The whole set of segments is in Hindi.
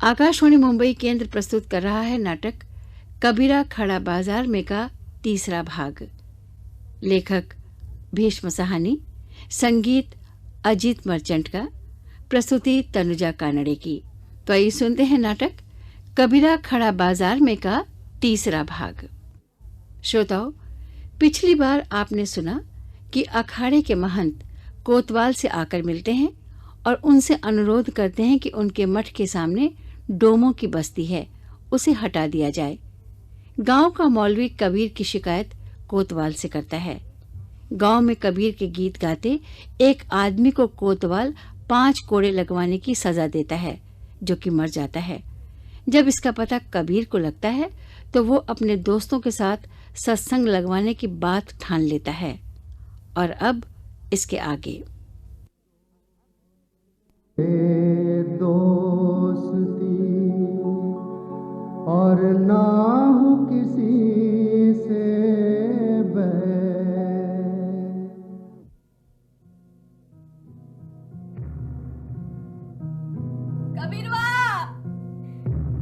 आकाशवाणी मुंबई केंद्र प्रस्तुत कर रहा है नाटक कबीरा खड़ा बाजार में का तीसरा भाग। लेखक भीष्म साहनी, संगीत अजीत मर्चेंट का, प्रस्तुति तनुजा कानड़े की। तो आइए सुनते हैं नाटक कबीरा खड़ा बाजार में का तीसरा भाग। श्रोताओं, पिछली बार आपने सुना कि अखाड़े के महंत कोतवाल से आकर मिलते हैं और उनसे अनुरोध करते हैं कि उनके मठ के सामने डोमों की बस्ती है, उसे हटा दिया जाए। गांव का मौलवी कबीर की शिकायत कोतवाल से करता है। गांव में कबीर के गीत गाते एक आदमी को कोतवाल 5 कोड़े लगवाने की सजा देता है, जो कि मर जाता है। जब इसका पता कबीर को लगता है तो वो अपने दोस्तों के साथ सत्संग लगवाने की बात ठान लेता है। और अब इसके आगे। दोस्ती और ना हो किसी से बैर।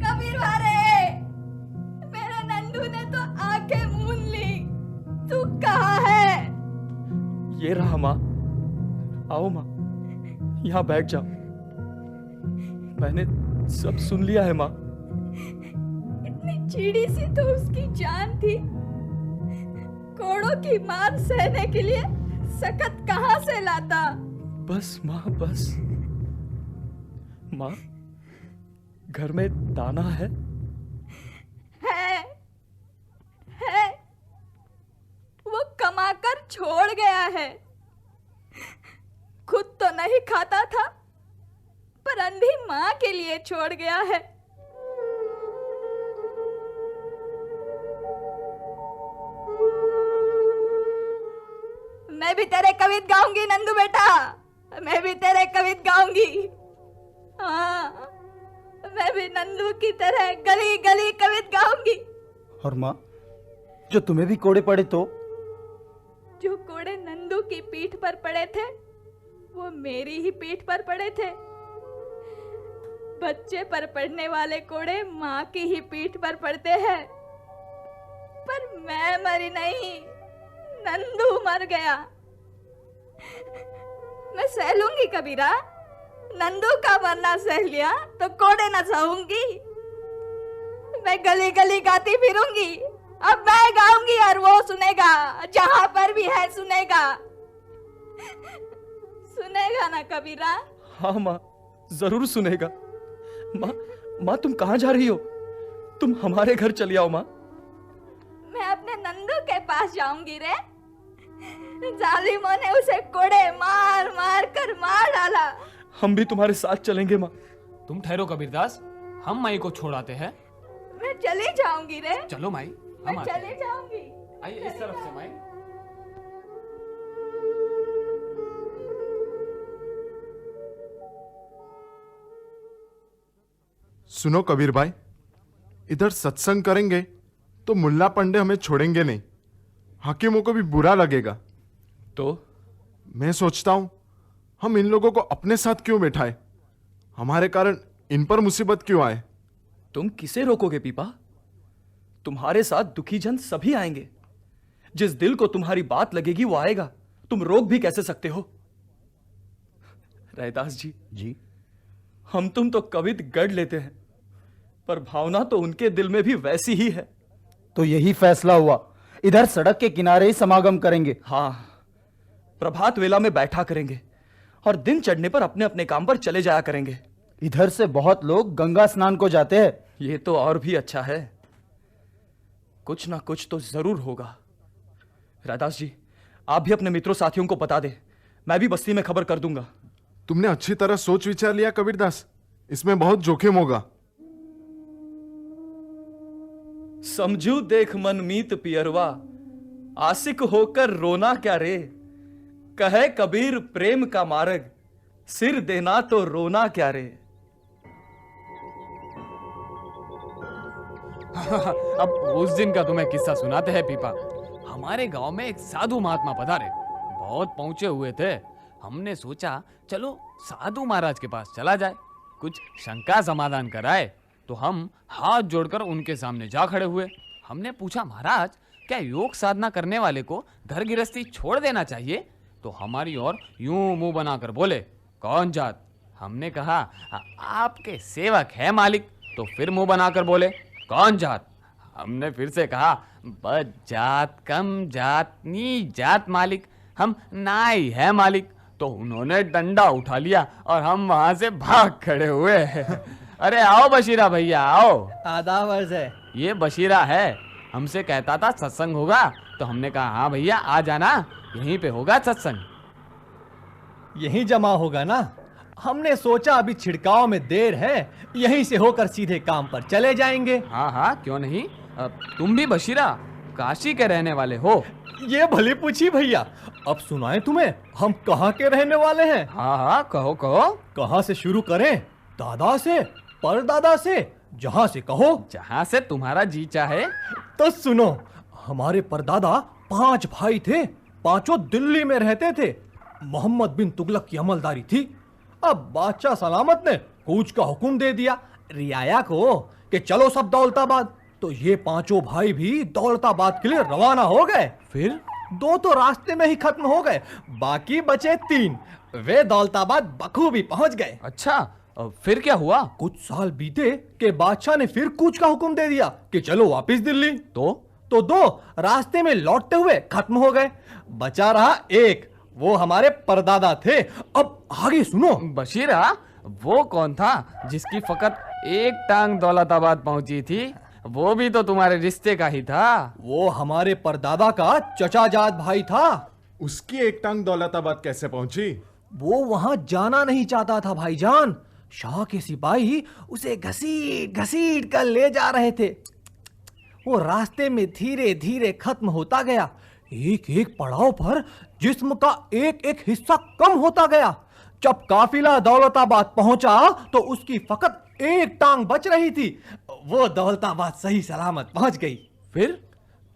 कबीरवा रे, मेरे नंदू ने तो आंखें मूंद ली। तू कहाँ है? ये रहा माँ। आओ माँ, यहाँ बैठ जाओ। मैंने सब सुन लिया है माँ। इतनी चीड़ी सी तो उसकी जान थी। कोड़ों की मार सहने के लिए सकत कहाँ से लाता? बस माँ, बस। माँ, घर में दाना है? है। वो कमाकर छोड़ गया है। खुद तो नहीं खाता था, पर अंधी माँ के लिए छोड़ गया है। मैं भी तेरे कवित गाऊंगी नंदू बेटा, मैं भी तेरे कवित गाऊंगी। हाँ, मैं भी नंदू की तरह गली गली कवित गाऊंगी। और माँ, जो तुम्हें भी कोड़े पड़े तो? जो कोड़े नंदू की पीठ पर पड़े थे, वो मेरी ही पीठ पर पड़े थे। बच्चे पर पड़ने वाले कोड़े माँ की ही पीठ पर पड़ते हैं। पर मैं मरी नहीं, नंदू मर गया। मैं सह लूंगी कबीरा, नंदू का मरना सह लिया तो कोड़े न सहूंगी। मैं गली गली गाती फिरूंगी। अब मैं गाऊंगी और वो सुनेगा, जहां पर भी है सुनेगा। सुनेगा ना कबीरा? हाँ माँ, जरूर सुनेगा। माँ, तुम कहाँ जा रही हो? तुम हमारे घर चली आओ माँ। मैं अपने नंदू के पास जाऊंगी रे। जालिमों ने उसे कोड़े मार मार कर मार डाला। हम भी तुम्हारे साथ चलेंगे माँ। तुम ठहरो कबीरदास, हम माई को छोड़ाते हैं। मैं चली जाऊंगी रे। चलो माई, मैं हम आते चली हैं। जाऊंगी। आइए इस तरफ से माई। सुनो कबीर भाई, इधर सत्संग करेंगे तो मुल्ला पंडे हमें छोड़ेंगे नहीं। हाकिमों को भी बुरा लगेगा। तो मैं सोचता हूं हम इन लोगों को अपने साथ क्यों बैठाए? हमारे कारण इन पर मुसीबत क्यों आए? तुम किसे रोकोगे पीपा? तुम्हारे साथ दुखी जन सभी आएंगे। जिस दिल को तुम्हारी बात लगेगी वो आएगा। तुम रोक भी कैसे सकते हो? रैदास जी, हम तुम तो कवित गढ़ लेते हैं, पर भावना तो उनके दिल में भी वैसी ही है। तो यही फैसला हुआ, इधर सड़क के किनारे ही समागम करेंगे। हाँ, प्रभात वेला में बैठा करेंगे और दिन चढ़ने पर अपने अपने काम पर चले जाया करेंगे। इधर से बहुत लोग गंगा स्नान को जाते हैं। ये तो और भी अच्छा है। कुछ ना कुछ तो जरूर होगा। रैदास जी, आप भी अपने मित्रों साथियों को बता दे। मैं भी बस्ती में खबर कर दूंगा। तुमने अच्छी तरह सोच विचार लिया कबीरदास, इसमें बहुत जोखिम होगा। समझू देख मनमीत पियरवा, आशिक होकर रोना क्या रे। कहे कबीर प्रेम का मार्ग, सिर देना तो रोना क्या रे। अब उस दिन का तुम्हें किस्सा सुनाते हैं पीपा। हमारे गांव में एक साधु महात्मा पधारे, बहुत पहुंचे हुए थे। हमने सोचा चलो साधु महाराज के पास चला जाए। कुछ शंका समाधान कराए। तो हम हाथ जोड़कर उनके सामने जा खड़े हुए। हमने पूछा, महाराज क्या योग साधना करने वाले को घर गृहस्थी छोड़ देना चाहिए? तो हमारी ओर यूं मुंह बनाकर बोले, कौन जात? हमने कहा, आपके सेवक है मालिक। तो फिर मुंह बनाकर बोले, कौन जात? हमने फिर से कहा, बस जात कम जात नी जात मालिक, हम नाई है मालिक। तो उन्होंने डंडा उठा लिया और हम वहां से भाग खड़े हुए। अरे आओ बशीरा भैया आओ। आदाब अर्ज है। ये बशीरा है, हमसे कहता था सत्संग होगा। तो हमने कहा, हाँ भैया आ जाना, यहीं पे होगा सत्संग। यहीं जमा होगा ना? हमने सोचा अभी छिड़काव में देर है, यहीं से होकर सीधे काम पर चले जाएंगे। हाँ हाँ क्यों नहीं। तुम भी बशीरा काशी के रहने वाले हो? ये भली पूछी भैया। अब सुनाएं तुम्हें हम कहाँ के रहने वाले हैं? हाँ हाँ कहो कहो। कहाँ से शुरू करें? दादा से, परदादा से, जहाँ से कहो। जहाँ से तुम्हारा जी चाहे। तो सुनो, हमारे परदादा 5 भाई थे, पांचों दिल्ली में रहते थे। मोहम्मद बिन तुगलक की अमलदारी थी। अब बादशाह सलामत ने कूच का हुक्म दे दिया रियाया को कि चलो सब दौलताबाद। तो ये पांचों भाई भी दौलताबाद के लिए रवाना हो गए। फिर 2 तो रास्ते में ही खत्म हो गए, बाकी बचे 3। वे दौलताबाद बखूबी पहुंच गए। अच्छा, फिर क्या हुआ? कुछ साल बीते कि बादशाह ने फिर कूच का हुक्म दे दिया कि चलो वापस दिल्ली। तो 2 रास्ते में लौटते हुए खत्म हो गए। बचा रहा 1, वो हमारे परदादा थे। अब आगे सुनो। बशीरा, वो कौन था जिसकी फकत एक टांग दौलताबाद पहुंची थी? वो भी तो तुम्हारे रिश्ते का ही था। वो हमारे परदादा का चचाजाद भाई था। उसकी एक टांग दौलताबाद कैसे पहुंची? वो वहां जाना नहीं चाहता था भाईजान। शाह के सिपाही उसे घसीट घसीट कर ले जा रहे थे। वो रास्ते में धीरे धीरे खत्म होता गया। एक एक पड़ाव पर जिस्म का एक एक हिस्सा कम होता गया। जब काफिला दौलताबाद पहुंचा तो उसकी फकत एक टांग बच रही थी। वो दौलताबाद सही सलामत पहुंच गई। फिर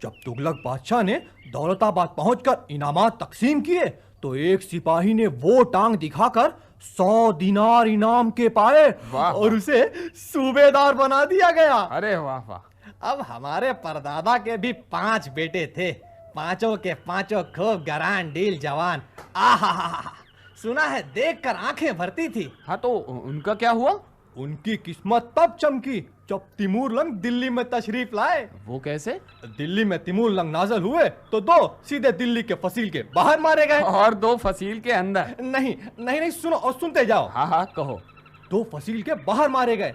जब तुगलक बादशाह ने दौलताबाद पहुंचकर इनामात तकसीम किए तो एक सिपाही ने वो टांग दिखाकर 100 दिनार इनाम के पाए और उसे सूबेदार बना दिया गया। अरे वाह वाह। अब हमारे परदादा के भी 5 बेटे थे, पांचों के पांचों खूब गरान डील जवान। आहा, सुना है देखकर आंखें भरती थी। हाँ तो उनका क्या हुआ? उनकी किस्मत तब चमकी जब तिमूरलंग दिल्ली में तशरीफ लाए। वो कैसे? दिल्ली में तिमूरलंग नाज़िल हुए तो 2 सीधे दिल्ली के फसील के बाहर मारे गए। और 2 फसील के अंदर? नहीं सुनो और सुनते जाओ। हाँ हाँ कहो। 2 फसील के बाहर मारे गए।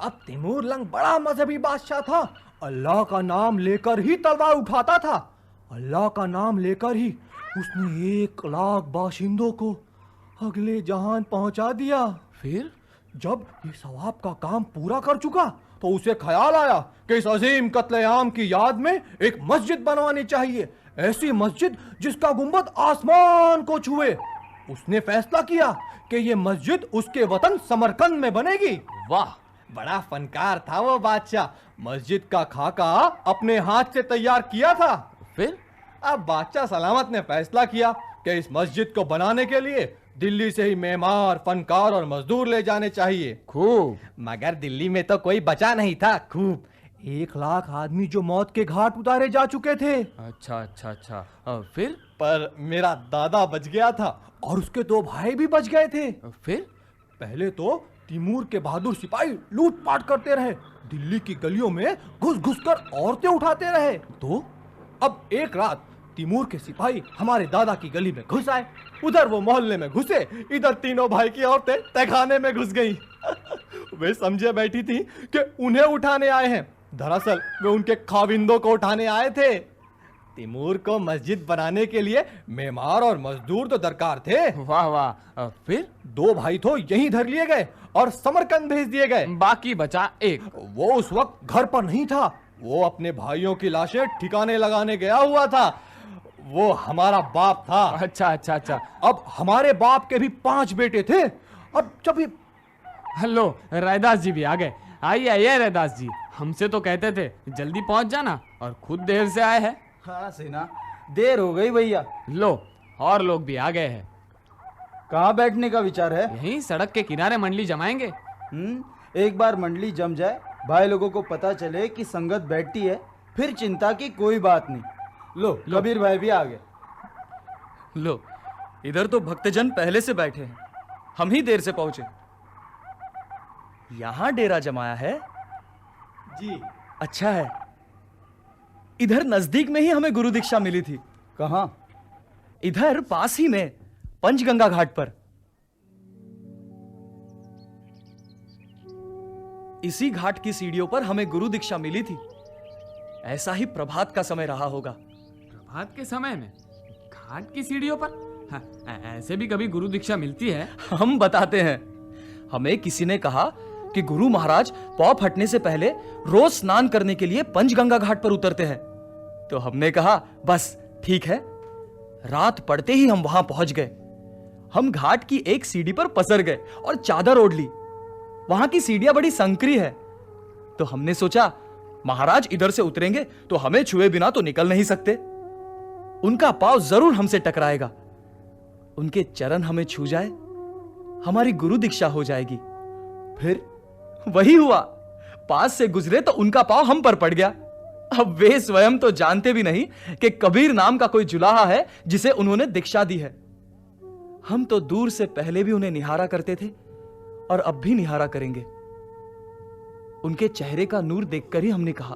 अब तिमूरलंग बड़ा मजहबी बादशाह था। अल्लाह का नाम लेकर ही तलवार उठाता था। अल्लाह का नाम लेकर ही उसने 1 लाख बाशिंदों को अगले जहान पहुंचा दिया। फिर जब ये सवाब का काम पूरा कर चुका तो उसे ख्याल आया कि इस अजीम कत्लेआम की याद में एक मस्जिद बनवानी चाहिए, ऐसी मस्जिद जिसका गुंबद आसमान को छुए। उसने फैसला किया कि ये मस्जिद उसके वतन समरकंद में बनेगी। वाह, बड़ा फनकार था वो बादशाह। मस्जिद का खाका अपने हाथ से तैयार किया था। फिर अब बादशाह सलामत ने फैसला किया कि इस मस्जिद को बनाने के लिए दिल्ली से ही मेमार, फनकार और मजदूर ले जाने चाहिए। खूब। मगर दिल्ली में तो कोई बचा नहीं था। खूब 1 लाख आदमी जो मौत के घाट उतारे जा चुके थे। अच्छा। फिर? पर मेरा दादा बच गया था और उसके 2 भाई भी बच गए थे। फिर पहले तो तिमूर के बहादुर सिपाही लूटपाट करते रहे, दिल्ली की गलियों में घुस घुस कर औरतें उठाते रहे। तो अब एक रात तिमूर के सिपाही हमारे दादा की गली में घुस आए। उधर वो मोहल्ले में घुसे, इधर तीनों भाई की औरतें तहखाने में घुस गईं। वे समझे बैठी थी कि उन्हें उठाने आए हैं, दरअसल वे उनके खाविंदों को उठाने आए थे। तिमूर को मस्जिद बनाने के लिए मेमार और मजदूर तो दरकार थे। वाह वाह। फिर 2 भाई तो यहीं धर लिए गए और समरकंद भेज दिए गए। बाकी बचा 1। वो उस वक्त घर पर नहीं था। वो अपने भाइयों की लाशें ठिकाने लगाने गया हुआ था। वो हमारा बाप था। अच्छा। अब हमारे बाप के भी 5 बेटे थे। अब जब ये हेलो, रैदास जी भी आ गए। आइए रैदास जी, हमसे तो कहते थे जल्दी पहुंच जाना और खुद देर से आए हैं। हाँ सेना, देर हो गई भैया। लो, और लोग भी आ गए हैं। कहाँ बैठने का विचार है? यहीं सड़क के किनारे मंडली जमाएंगे। एक बार मंडली जम जाए, भाई लोगों को पता चले कि संगत बैठती है, फिर चिंता की कोई बात नहीं। लो कबीर भाई भी आ गए। लो, इधर तो भक्तजन पहले से बैठे हैं, हम ही देर से पहुंचे। यहां डेरा जमाया है? जी। अच्छा है। इधर नजदीक में ही हमें गुरु दीक्षा मिली थी। कहाँ? इधर पास ही में, पंचगंगा घाट पर। इसी घाट की सीढ़ियों पर हमें गुरु दीक्षा मिली थी। ऐसा ही प्रभात का समय रहा होगा। प्रभात के समय में घाट की सीढ़ियों पर? हाँ, ऐसे भी कभी गुरु दीक्षा मिलती है? हम बताते हैं। हमें किसी ने कहा कि गुरु महाराज पौ फटने से पहले रोज स्नान करने के लिए पंचगंगा घाट पर उतरते हैं। तो हमने कहा बस ठीक है। रात पड़ते ही हम वहां पहुंच गए। हम घाट की एक सीढ़ी पर पसर गए और चादर ओढ़ ली। वहां की सीढ़ियां बड़ी संकरी है, तो हमने सोचा महाराज इधर से उतरेंगे तो हमें छुए बिना तो निकल नहीं सकते। उनका पांव जरूर हमसे टकराएगा। उनके चरण हमें छू जाए, हमारी गुरु दीक्षा हो जाएगी। फिर वही हुआ, पास से गुजरे तो उनका पांव हम पर पड़ गया। अब वे स्वयं तो जानते भी नहीं कि कबीर नाम का कोई जुलाहा है जिसे उन्होंने दीक्षा दी है। हम तो दूर से पहले भी उन्हें निहारा करते थे और अब भी निहारा करेंगे। उनके चेहरे का नूर देखकर ही हमने कहा,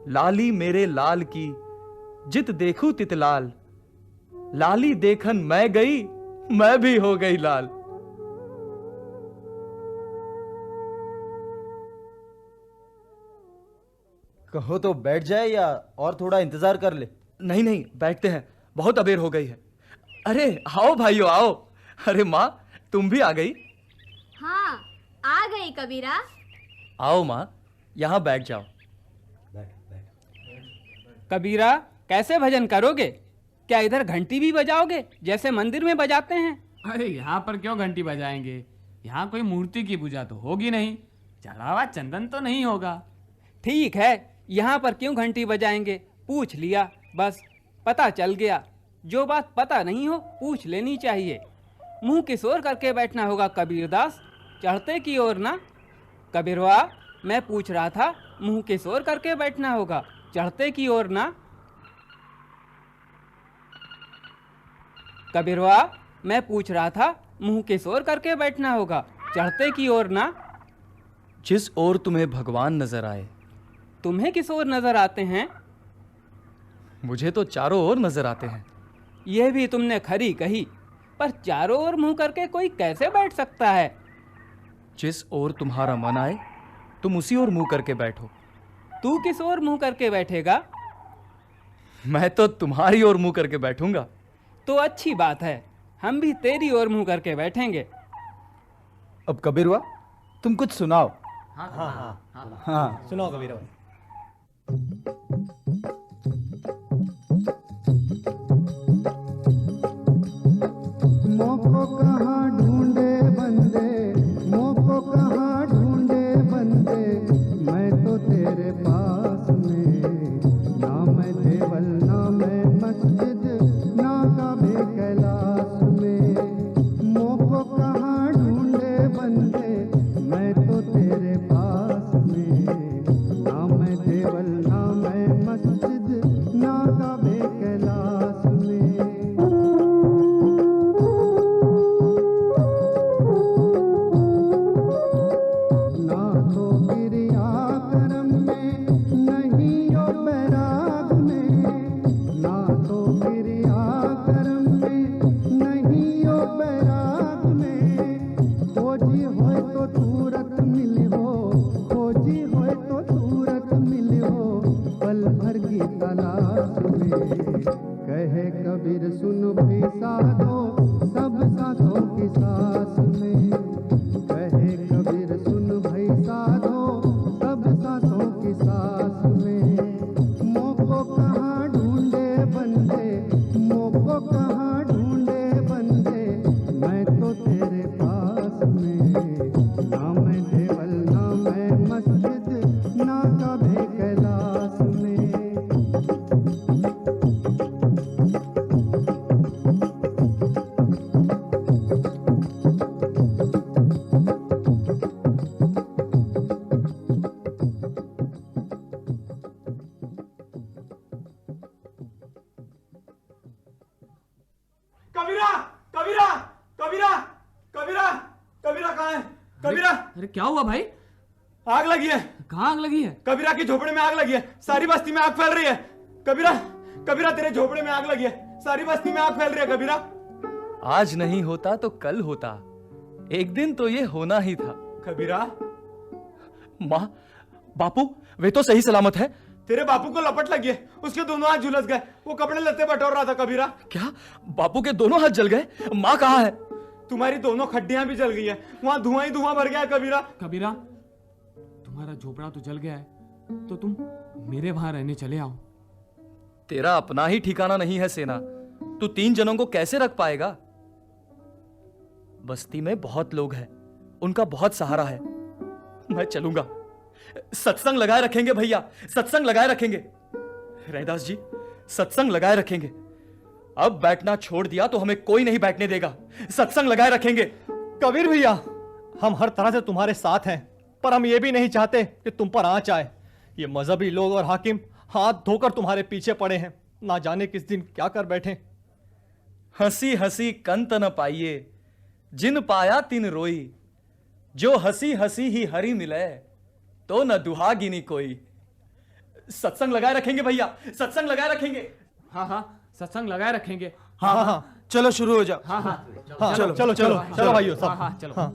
लाली मेरे लाल की जित देखूं तित लाल, लाली देखन मैं गई, मैं भी हो गई लाल। कहो तो बैठ जाए या और थोड़ा इंतजार कर ले? नहीं नहीं, बैठते हैं, बहुत अबेर हो गई है। अरे आओ भाइयों आओ। अरे माँ, तुम भी आ गई? हाँ, आ गई कबीरा। आओ माँ, यहां बैठ जाओ। कबीरा, कैसे भजन करोगे? क्या इधर घंटी भी बजाओगे जैसे मंदिर में बजाते हैं? अरे यहाँ पर क्यों घंटी बजाएंगे? यहाँ कोई मूर्ति की पूजा तो होगी नहीं, चढ़ावा चंदन तो नहीं होगा। ठीक है, यहाँ पर क्यों घंटी बजाएंगे? पूछ लिया, बस पता चल गया। जो बात पता नहीं हो पूछ लेनी चाहिए। मुंह किस ओर करके बैठना होगा कबीरदास? चढ़ते की ओर ना? कबीरवा, मैं पूछ रहा था, मुंह किस ओर करके बैठना होगा? चढ़ते की ओर ना? कबीरवा, मैं पूछ रहा था, मुंह किस ओर करके बैठना होगा? चढ़ते की ओर ना? जिस ओर तुम्हें भगवान नजर आए। तुम्हें किस ओर नजर आते हैं? मुझे तो चारों ओर नजर आते हैं। यह भी तुमने खरी कही, पर चारों ओर मुंह करके कोई कैसे बैठ सकता है? जिस ओर तुम्हारा मन आए तुम उसी ओर मुंह करके बैठो। तू किस ओर मुंह करके बैठेगा? मैं तो तुम्हारी ओर मुंह करके बैठूंगा। तो अच्छी बात है, हम भी तेरी ओर मुंह करके बैठेंगे। अब कबीर हुआ, तुम कुछ सुनाओ। हाँ। सुनाओ कबीरा भाई। मोको कहाँ ढूंढे बंदे, मोको कहाँ ढूंढे बंदे, मैं तो तेरे पास में। ना मैं देवल, ना मैं मस्जिद, ना काबे कैलाश में। मोको कहाँ ढूंढे बंदे, मैं तो तेरे पास में। ना मैं देवल, ना मैं कबीरा कहाँ है? कबीरा, अरे क्या हुआ भाई? आग लगी है। कहाँ आग लगी है? कबीरा की झोपड़ी में आग लगी है, सारी बस्ती में आग फैल रही है। कबीरा, कबीरा तेरे झोपड़े में आग लगी है, सारी बस्ती में आग फैल रही है। कबीरा, आज नहीं होता तो कल होता, एक दिन तो ये होना ही था। कबीरा, माँ, बापू वे तो सही सलामत है। तेरे बापू को लपट लगी है, उसके दोनों हाथ झुलस गए, वो कपड़े लत्ते बटोर रहा था। कबीरा, क्या बापू के दोनों हाथ जल गए? माँ कहाँ है? तुम्हारी दोनों खड्डियां भी जल गई है, वहां धुआं ही धुआं भर गया है। कबीरा, कबीरा, तुम्हारा झोपड़ा तो जल गया है, तो तुम मेरे वहां रहने चले आओ। तेरा अपना ही ठिकाना नहीं है सेना, तू 3 जनों को कैसे रख पाएगा? बस्ती में बहुत लोग हैं, उनका बहुत सहारा है। मैं चलूंगा, सत्संग लगाए रखेंगे भैया, सत्संग लगाए रखेंगे। रैदास जी, सत्संग लगाए रखेंगे। अब बैठना छोड़ दिया तो हमें कोई नहीं बैठने देगा, सत्संग लगाए रखेंगे। कबीर भैया, हम हर तरह से तुम्हारे साथ हैं, पर हम ये भी नहीं चाहते कि तुम पर आंच आए। ये मजहबी लोग और हाकिम हाथ धोकर तुम्हारे पीछे पड़े हैं, ना जाने किस दिन क्या कर बैठे। हंसी हंसी कंत न पाइए, जिन पाया तिन रोई। जो हंसी हंसी ही हरी मिले, तो न दुहागिनी कोई। सत्संग लगाए रखेंगे भैया, सत्संग लगाए रखेंगे। हाँ हाँ, सत्संग लगाए रखेंगे। हाँ हाँ हाँ, चलो शुरू हो जाओ। हाँ हाँ, हाँ, चलो चलो चलो चलो भाइयों सब। हाँ हाँ, चलो। हाँ।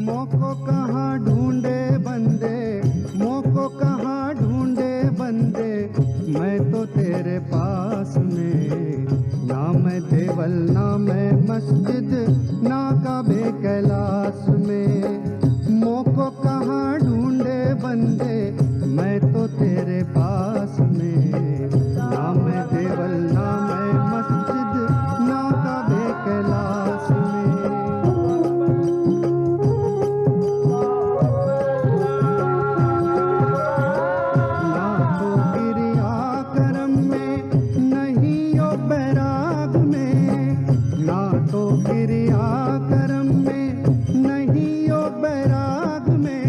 मोको कहाँ ढूंढे बंदे, मोको कहाँ ढूंढे बंदे, मैं तो तेरे पास में। ना मैं देवल, ना मैं मस्जिद, ना काबे कैलाश में। मोको कहाँ ढूंढे बंदे, मैं तो तेरे पास में। ना मैं देवल, ना मैं मस्जिद, ना काबे कैलाश में। ना तो क्रिया कर्म में, नहीं यो बैराग में। ना तो क्रिया कर्म में, नहीं यो बैराग में।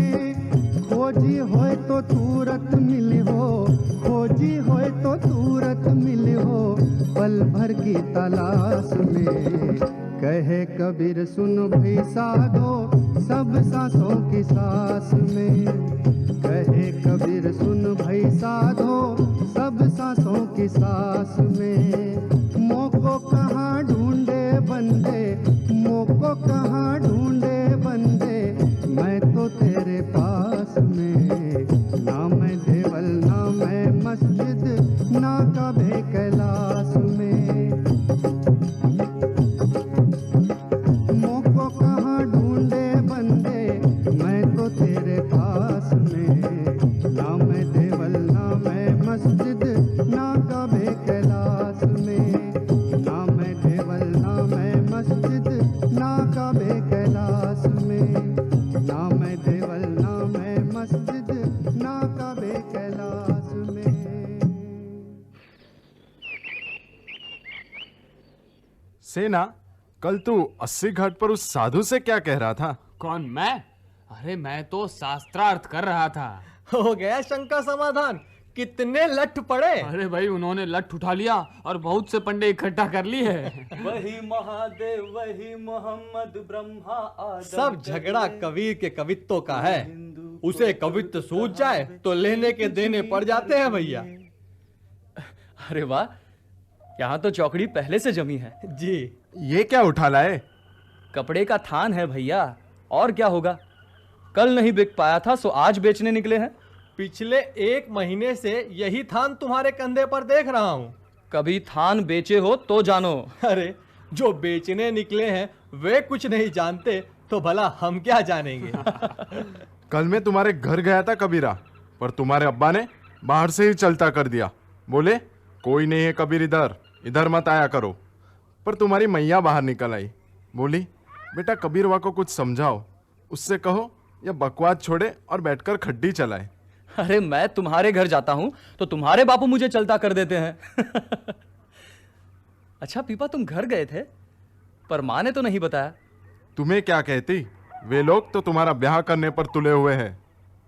खोजी होए तो तुरत मिली हो, खोजी होए तो तुरत मिली हो, पल भर की तलाश में। कहे कबीर सुन भी साधो, सब सांसों की सांस में। कहे कबीर सुन भई साधो, सब सांसों की सांस में। मोको कहाँ ढूंढे बंदे, मोको कहाँ ढूंढे बंदे, मैं तो तेरे पास में। ना मैं देवल, ना मैं मस्जिद, ना काबे कैलाश में। मोको कहाँ ढूंढे बंदे, मैं तो तेरे पास में। ना मैं देवल, ना मैं मस्जिद, ना काबे कैलाश में। ना मैं देवल, ना मैं मस्जिद, ना काबे कैलाश में। ना मैं देवल, ना मैं मस्जिद, ना काबे कैलाश में। सेना, कल तू 80 घाट पर उस साधु से क्या कह रहा था? कौन, मैं? अरे मैं तो शास्त्रार्थ कर रहा था। हो गया शंका समाधान। कितने लठ पड़े। अरे भाई, उन्होंने लठ उठा लिया और बहुत से पंडे इकट्ठा कर लिए। वही महादेव, वही मोहम्मद, ब्रह्मा आदम। सब झगड़ा कबीर के कवित्व का है। उसे कवित्व सूझ जाए तो लेने के देने पड़ जाते हैं भैया। अरे वाह, यहाँ तो चौकड़ी पहले से जमी है जी। ये क्या उठा लाए? कपड़े का थान है भैया, और क्या होगा। कल नहीं बिक पाया था सो आज बेचने निकले हैं। पिछले 1 महीने से यही थान तुम्हारे कंधे पर देख रहा हूँ। कभी थान बेचे हो तो जानो। अरे, जो बेचने निकले हैं वे कुछ नहीं जानते तो भला हम क्या जानेंगे। कल मैं तुम्हारे घर गया था कबीरा, पर तुम्हारे अब्बा ने बाहर से ही चलता कर दिया। बोले कोई नहीं है कबीर इधर, इधर मत आया करो। पर तुम्हारी मैया बाहर निकल आई, बोली बेटा कबीरवा को कुछ समझाओ, उससे कहो या बकवास छोड़े और बैठकर खड्डी चलाए। अरे मैं तुम्हारे घर जाता हूं तो तुम्हारे बापू मुझे चलता कर देते हैं। अच्छा पीपा, तुम घर गए थे पर माँ ने तो नहीं बताया। तुम्हें क्या कहती, वे लोग तो तुम्हारा ब्याह करने पर तुले हुए हैं।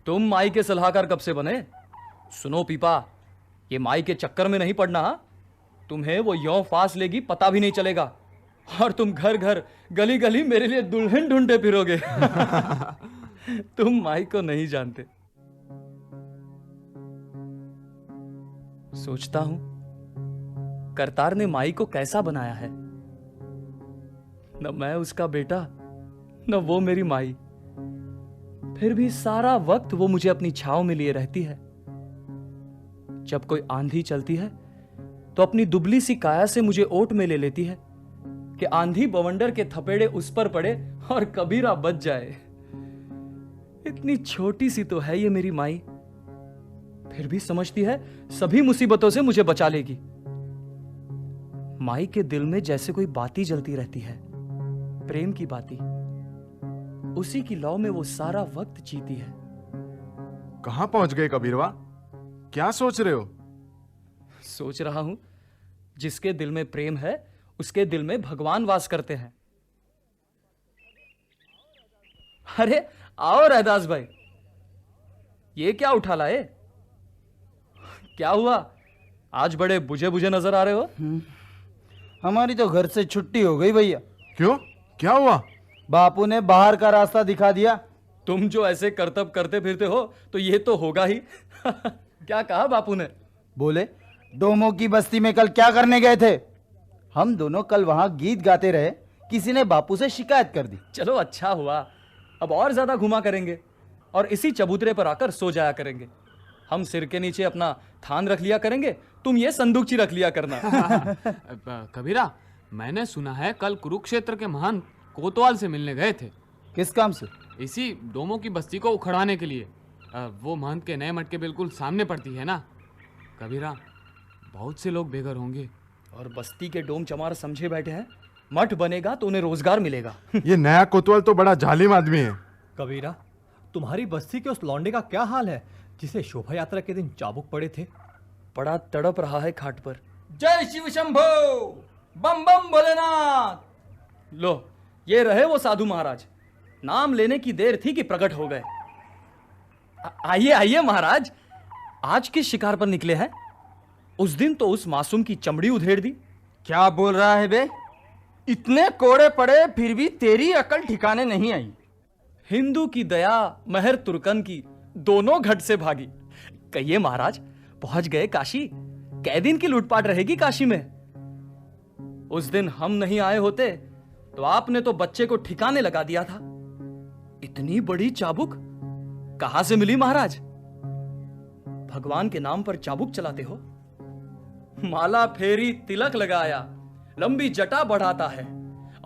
तुम माई के सलाहकार कब से बने? सुनो पीपा, ये माई के चक्कर में नहीं पड़ना। तुम्हें वो यों फांस लेगी पता भी नहीं चलेगा। और तुम घर घर गली गली मेरे लिए दुल्हन ढूंढे फिरोगे। तुम माई को नहीं जानते। सोचता हूं करतार ने माई को कैसा बनाया है। न मैं उसका बेटा, न वो मेरी माई, फिर भी सारा वक्त वो मुझे अपनी छांव में लिए रहती है। जब कोई आंधी चलती है तो अपनी दुबली सी काया से मुझे ओट में ले लेती है कि आंधी बवंडर के थपेड़े उस पर पड़े और कबीरा बच जाए। इतनी छोटी सी तो है ये मेरी माई, फिर भी समझती है सभी मुसीबतों से मुझे बचा लेगी। माई के दिल में जैसे कोई बाती जलती रहती है, प्रेम की बाती। उसी की लौ में वो सारा वक्त जीती है। कहां पहुंच गए कबीरवा? क्या सोच रहे हो? सोच रहा हूं जिसके दिल में प्रेम है उसके दिल में भगवान वास करते हैं। अरे आओ रैदास भाई, ये क्या उठा लाए? क्या हुआ, आज बड़े बुझे बुझे नजर आ रहे हो? हमारी तो घर से छुट्टी हो गई भैया। क्यों, क्या हुआ? बापू ने बाहर का रास्ता दिखा दिया। तुम जो ऐसे करतब करते फिरते हो तो ये तो होगा ही। क्या कहा बापू ने? बोले डोमो की बस्ती में कल क्या करने गए थे? हम दोनों कल वहां गीत गाते रहे, किसी ने बापू से शिकायत कर दी। चलो अच्छा हुआ, अब और ज्यादा घुमा करेंगे और इसी चबूतरे पर आकर सो जाया करेंगे। हम सिर के नीचे अपना थान रख लिया करेंगे, तुम ये संदूकची रख लिया करना। कबीरा, मैंने सुना है कल कुरुक्षेत्र के महंत कोतवाल से मिलने गए थे। किस काम से? इसी डोमो की बस्ती को उखड़वाने के लिए। वो महंत के नए मठ के बिल्कुल सामने पड़ती है ना। कबीरा, बहुत से लोग बेघर होंगे। और बस्ती के डोम चमार समझे बैठे हैं मठ बनेगा तो उन्हें रोजगार मिलेगा। ये नया कोतवाल तो बड़ा जालिम आदमी है। कबीरा, तुम्हारी बस्ती के उस लौंडे का क्या हाल है जिसे शोभा यात्रा के दिन चाबुक पड़े थे? बड़ा तड़प रहा है खाट पर। जय शिव शंभो, बम बम भोलेनाथ। लो, ये रहे वो साधु महाराज। नाम लेने की देर थी कि प्रकट हो गए। आइए आइए महाराज, आज किस शिकार पर निकले हैं? उस दिन तो उस मासूम की चमड़ी उधेड़ दी। क्या बोल रहा है बे? इतने कोड़े पड़े फिर भी तेरी अकल ठिकाने नहीं आई। हिंदू की दया महर तुर्कन की दोनों घट से भागी। कहिए महाराज, पहुंच गए काशी? कै दिन की लूटपाट रहेगी काशी में? उस दिन हम नहीं आए होते तो आपने तो बच्चे को ठिकाने लगा दिया था। इतनी बड़ी चाबुक कहां से मिली महाराज? भगवान के नाम पर चाबुक चलाते हो? माला फेरी तिलक लगाया, लंबी जटा बढ़ाता है,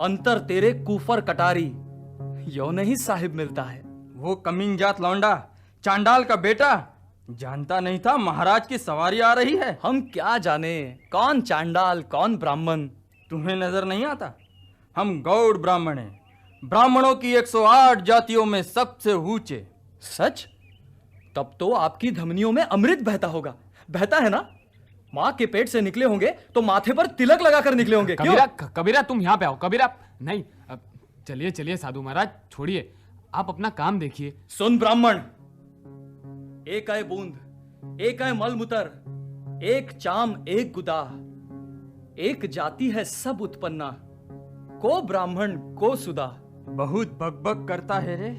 अंतर तेरे कुफर कटारी, यो नहीं साहिब मिलता है। वो कमीन जात लौंडा, चांडाल का बेटा, जानता नहीं था महाराज की सवारी आ रही है। हम क्या जाने कौन चांडाल कौन ब्राह्मण। तुम्हें नजर नहीं आता? हम गौड़ ब्राह्मण हैं। ब्राह्मणों की 108 जातियों में सबसे ऊंचे। सच? तब तो आपकी धमनियों में अमृत बहता होगा। बहता है ना? माँ के पेट से निकले होंगे तो माथे पर तिलक लगाकर निकले होंगे। कबीरा, कबीरा तुम यहाँ पे आओ। कबीरा नहीं, चलिए चलिए साधु महाराज, छोड़िए, आप अपना काम देखिए। सुन ब्राह्मण, एक आए बूंद, एक आए मलमूत्र, एक चाम एक गुदा, एक जाति है सब उत्पन्ना, को ब्राह्मण को सुदा। बहुत बकबक करता है रे।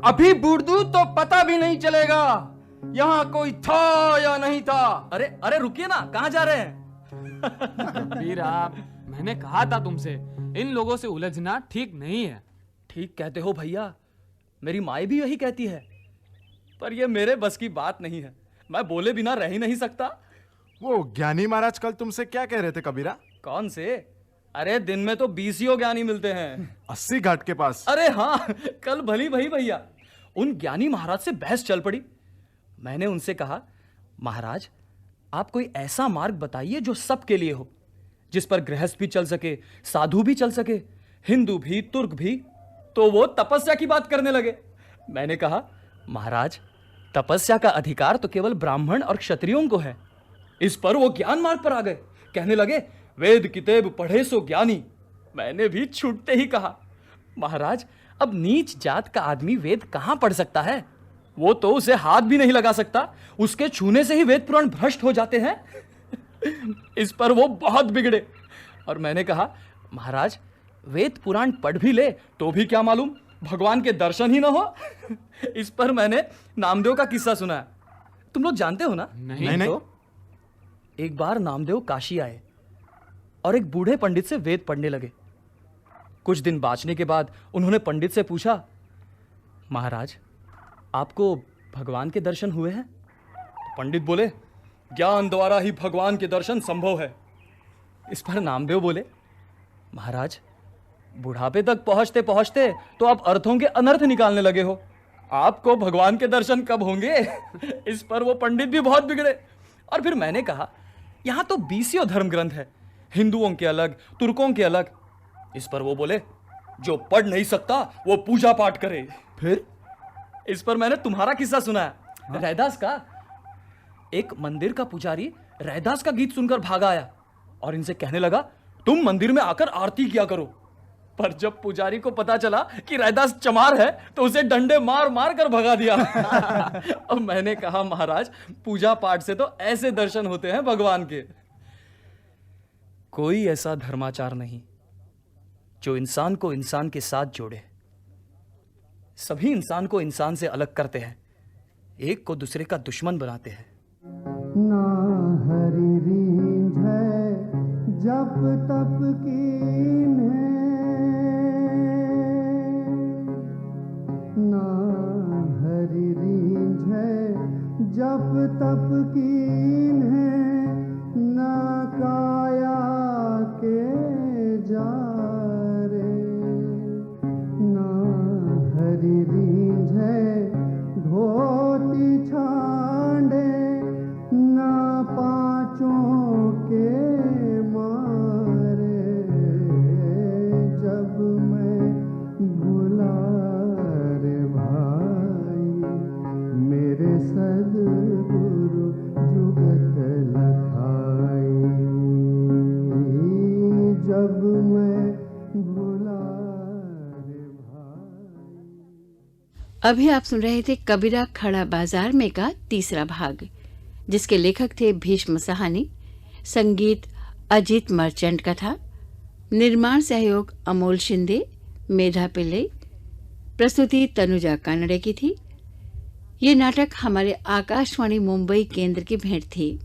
अभी बूढ़ दूं तो पता भी नहीं चलेगा यहाँ कोई था या नहीं था। अरे अरे रुकिए ना, कहां जा रहे हैं? कबीरा, मैंने कहा था तुमसे, इन लोगों से उलझना ठीक नहीं है। ठीक कहते हो भैया, मेरी माँ भी यही कहती है, पर ये मेरे बस की बात नहीं है। मैं बोले बिना रह ही नहीं सकता। वो ज्ञानी महाराज कल तुमसे क्या कह रहे थे कबीरा? कौन से? अरे दिन में तो 20 ज्ञानी मिलते हैं 80 घाट के पास। अरे हाँ, कल भली भई भैया उन ज्ञानी महाराज से बहस चल पड़ी। मैंने उनसे कहा, महाराज आप कोई ऐसा मार्ग बताइए जो सबके लिए हो, जिस पर गृहस्थ भी चल सके, साधु भी चल सके, हिंदू भी तुर्क भी। तो वो तपस्या की बात करने लगे। मैंने कहा, महाराज तपस्या का अधिकार तो केवल ब्राह्मण और क्षत्रियों को है। इस पर वो ज्ञान मार्ग पर आ गए। कहने लगे, वेद किताब पढ़े सो ज्ञानी। मैंने भी छूटते ही कहा, महाराज अब नीच जात का आदमी वेद कहां पढ़ सकता है? वो तो उसे हाथ भी नहीं लगा सकता, उसके छूने से ही वेद पुराण भ्रष्ट हो जाते हैं। इस पर वो बहुत बिगड़े और मैंने कहा, महाराज, वेद पुराण पढ़ भी ले तो भी क्या मालूम भगवान के दर्शन ही ना हो। इस पर मैंने नामदेव का किस्सा सुना है, तुम लोग जानते हो ना? नहीं। तो एक बार नामदेव काशी आए और एक बूढ़े पंडित से वेद पढ़ने लगे। कुछ दिन बाँचने के बाद उन्होंने पंडित से पूछा, महाराज आपको भगवान के दर्शन हुए हैं? तो पंडित बोले, ज्ञान द्वारा ही भगवान के दर्शन संभव है। इस पर नामदेव बोले, महाराज बुढ़ापे तक पहुंचते पहुंचते तो आप अर्थों के अनर्थ निकालने लगे हो, आपको भगवान के दर्शन कब होंगे? इस पर वो पंडित भी बहुत बिगड़े। और फिर मैंने कहा, यहां तो 20 धर्म ग्रंथ है, हिंदुओं के अलग, तुर्कों के अलग। इस पर वो बोले, जो पढ़ नहीं सकता वो पूजा पाठ करे। फिर इस पर मैंने तुम्हारा किस्सा सुना है, रैदास का। एक मंदिर का पुजारी रैदास का गीत सुनकर भागा आया और इनसे कहने लगा, तुम मंदिर में आकर आरती किया करो। पर जब पुजारी को पता चला कि रैदास चमार है तो उसे डंडे मार मार कर भगा दिया। अब मैंने कहा, महाराज पूजा पाठ से तो ऐसे दर्शन होते हैं भगवान के। कोई ऐसा धर्माचार नहीं जो इंसान को इंसान के साथ जोड़े। सभी इंसान को इंसान से अलग करते हैं, एक को दूसरे का दुश्मन बनाते हैं। ना हरी रींझ है जब तप कीन है, ना हरी रींझ है जब तप कीन है, ना काया के जा रे, ना हरी रींझ है धोती छांडे, ना पांचों के मारे। जब मैं भुला रे भाई मेरे सद्गुरु जुगत लखाई, जब मैं भुला रे भाई। अभी आप सुन रहे थे कबीरा खड़ा बाजार में का तीसरा भाग, जिसके लेखक थे भीष्म सहानी, संगीत अजीत मर्चेंट का था, निर्माण सहयोग अमोल शिंदे, मेधा पिल्ले, प्रस्तुति तनुजा कानड़े की थी। ये नाटक हमारे आकाशवाणी मुंबई केंद्र की भेंट थी।